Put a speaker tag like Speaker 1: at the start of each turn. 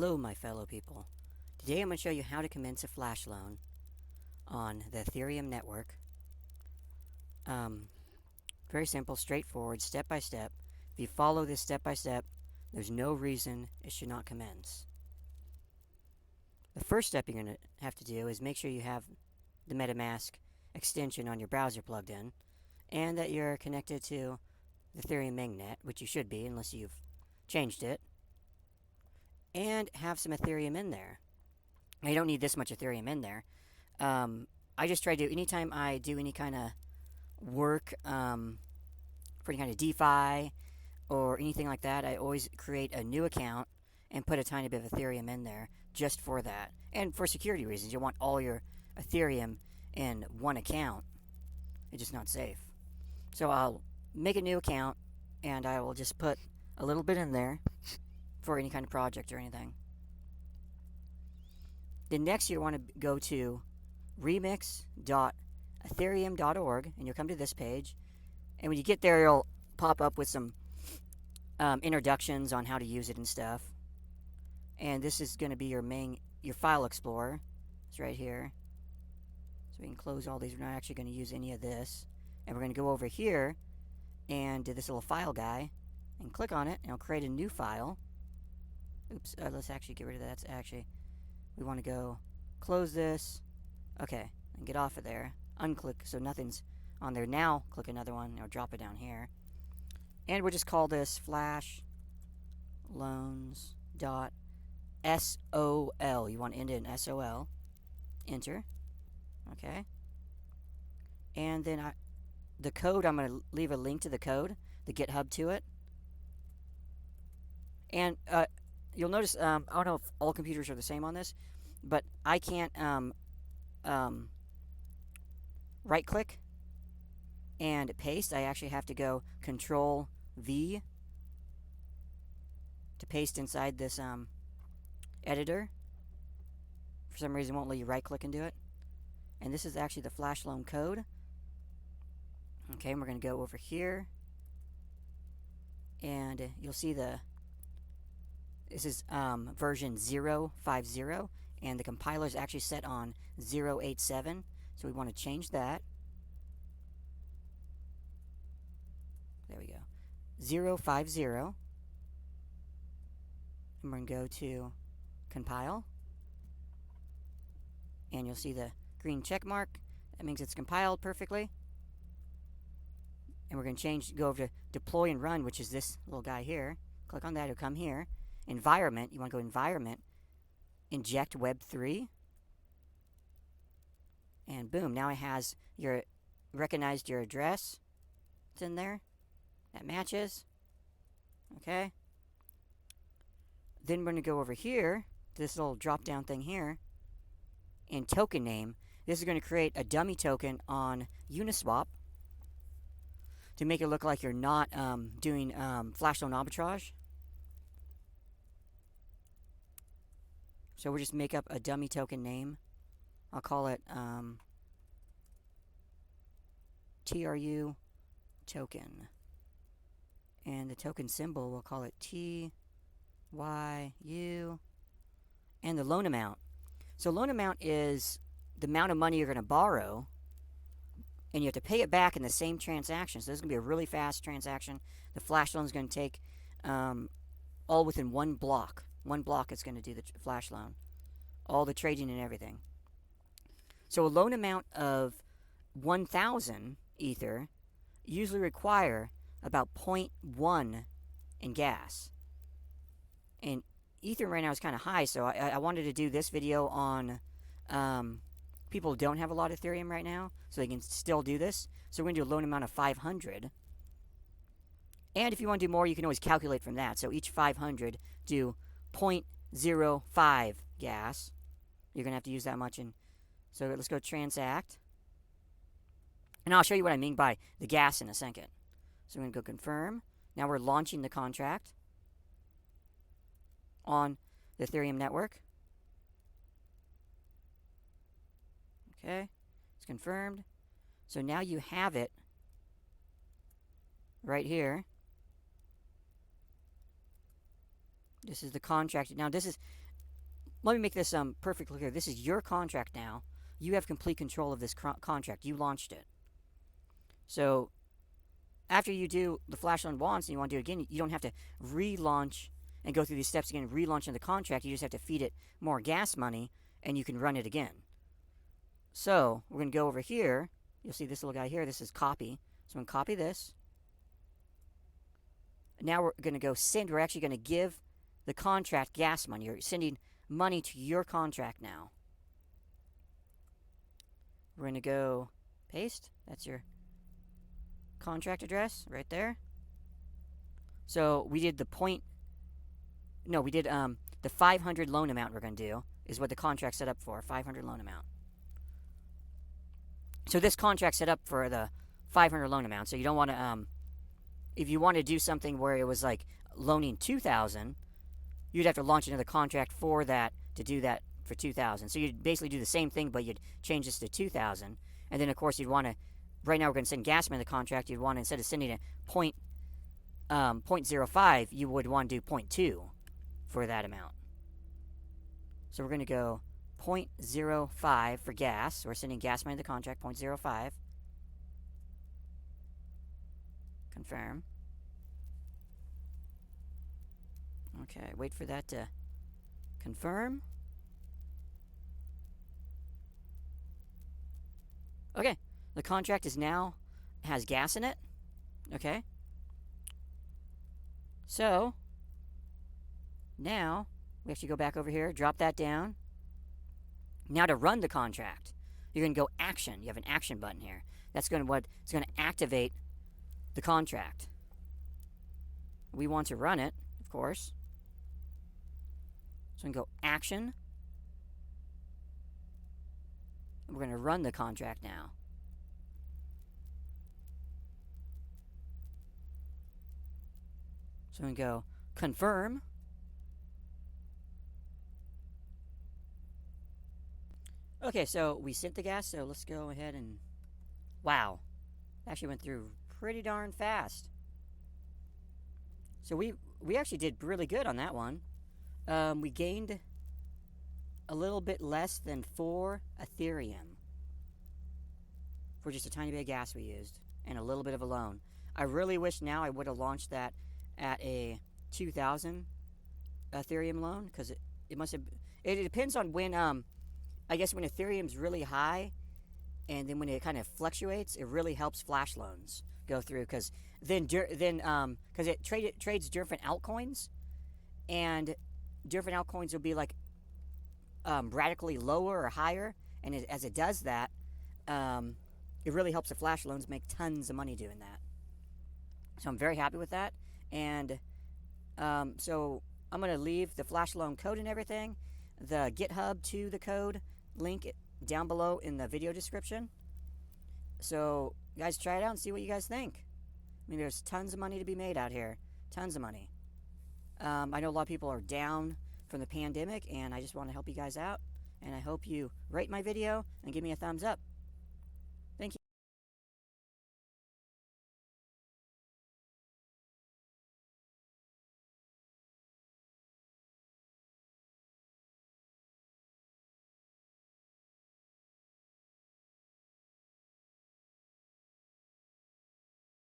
Speaker 1: Hello, my fellow people. Today I'm going to show you how to commence a flash loan on the Ethereum network. Very simple, straightforward, step by step. If you follow this step by step, there's no reason it should not commence. The first step you're going to have to do is make sure you have the metamask extension on your browser plugged in, and that you're connected to the Ethereum mainnet, which you should be unless you've changed it, and have some Ethereum in there. Now, you don't need this much Ethereum in there. I just try to, anytime I do any kind of work for any kind of DeFi or anything like that, I always create a new account and put a tiny bit of Ethereum in there just for that. And for security reasons, you want all your Ethereum in one account. It's just not safe. So I'll make a new account and I will just put a little bit in there for any kind of project or anything. Then next you want to go to remix.ethereum.org and you'll come to this page. And when you get there, it'll pop up with some introductions on how to use it and stuff. And this is going to be your file explorer. It's right here. So we can close all these. We're not actually going to use any of this. And we're going to go over here and do this little file guy and click on it and it'll create a new file. Oops, let's actually get rid of that. That's actually, we want to go close this. Okay, and get off of there. Unclick so nothing's on there. Now click another one or drop it down here. And we'll just call this FlashLoans.SOL. You want to end it in SOL. Enter. Okay. And then the code, I'm going to leave a link to the code, the GitHub to it. And you'll notice, I don't know if all computers are the same on this, but I can't right click and paste. I actually have to go Control V to paste inside this editor. For some reason it won't let you right click and do it. And this is actually the FlashLoan Code. Okay, and we're going to go over here and you'll see this is version 0.50 and the compiler is actually set on 0.87, so we want to change that. There we go. 0.50. And we're going to go to compile. And you'll see the green check mark. That means it's compiled perfectly. And we're going to go over to deploy and run, which is this little guy here. Click on that, it'll come here. Environment, you want to go environment, inject web3. And boom, now it has recognized your address. It's in there. That matches. Okay. Then we're going to go over here to this little drop down thing here. And token name. This is going to create a dummy token on Uniswap to make it look like you're not doing flash loan arbitrage. So we'll just make up a dummy token name. I'll call it TRU token. And the token symbol, we'll call it TYU. And the loan amount. So loan amount is the amount of money you're going to borrow, and you have to pay it back in the same transaction. So this is going to be a really fast transaction. The flash loan is going to take all within one block. One block is going to do the flash loan. All the trading and everything. So a loan amount of 1,000 Ether usually require about 0.1 in gas. And Ether right now is kind of high, so I wanted to do this video on people who don't have a lot of Ethereum right now, so they can still do this. So we're going to do a loan amount of 500. And if you want to do more, you can always calculate from that. So each 500 do 0.05 gas. You're going to have to use that much. So let's go transact. And I'll show you what I mean by the gas in a second. So I'm going to go confirm. Now we're launching the contract on the Ethereum network. Okay, it's confirmed. So now you have it right here. This is the contract. Now this is let me make this perfectly clear. This is your contract now. You have complete control of this contract. You launched it. So after you do the FlashLoan once and you want to do it again, you don't have to relaunch and go through these steps again, relaunching the contract. You just have to feed it more gas money and you can run it again. So we're going to go over here. You'll see this little guy here. This is copy. So I'm going to copy this. Now we're going to go send. We're actually going to give the contract gas money. You're sending money to your contract now. We're going to go paste. That's your contract address right there. So we did the the 500 loan amount we're going to do is what the contract set up for, 500 loan amount. So this contract set up for the 500 loan amount. So you don't want to, if you want to do something where it was like loaning 2,000, you'd have to launch another contract for that to do that for 2,000. So you'd basically do the same thing, but you'd change this to 2,000. And then, of course, you'd want to, right now we're going to send gas money the contract. You'd want to, instead of sending a 0.05, you would want to do 0.2 for that amount. So we're going to go 0.05 for gas. We're sending gas money to the contract, 0.05. Confirm. Okay, wait for that to confirm. Okay, the contract is now has gas in it. Okay. So now we actually go back over here, drop that down. Now to run the contract, you're going to go action. You have an action button here. That's going to it's going to activate the contract. We want to run it, of course. So we can go action. We're going to run the contract now. So we can go confirm. Okay, so we sent the gas, so let's go ahead and... Wow. Actually went through pretty darn fast. So we actually did really good on that one. We gained a little bit less than 4 Ethereum for just a tiny bit of gas we used and a little bit of a loan. I really wish now I would have launched that at a 2,000 Ethereum loan, because it must have... It depends on when... I guess when Ethereum's really high, and then when it kind of fluctuates, it really helps flash loans go through, because because it trades different altcoins, and different altcoins will be like radically lower or higher, and as it does that, it really helps the flash loans make tons of money doing that. So I'm very happy with that, and so I'm going to leave the FlashLoan code and everything, the GitHub to the code link down below in the video description. So guys, try it out and see what you guys think. I mean, there's tons of money to be made out here. Tons of money. I know a lot of people are down from the pandemic, and I just want to help you guys out. And I hope you rate my video and give me a thumbs up.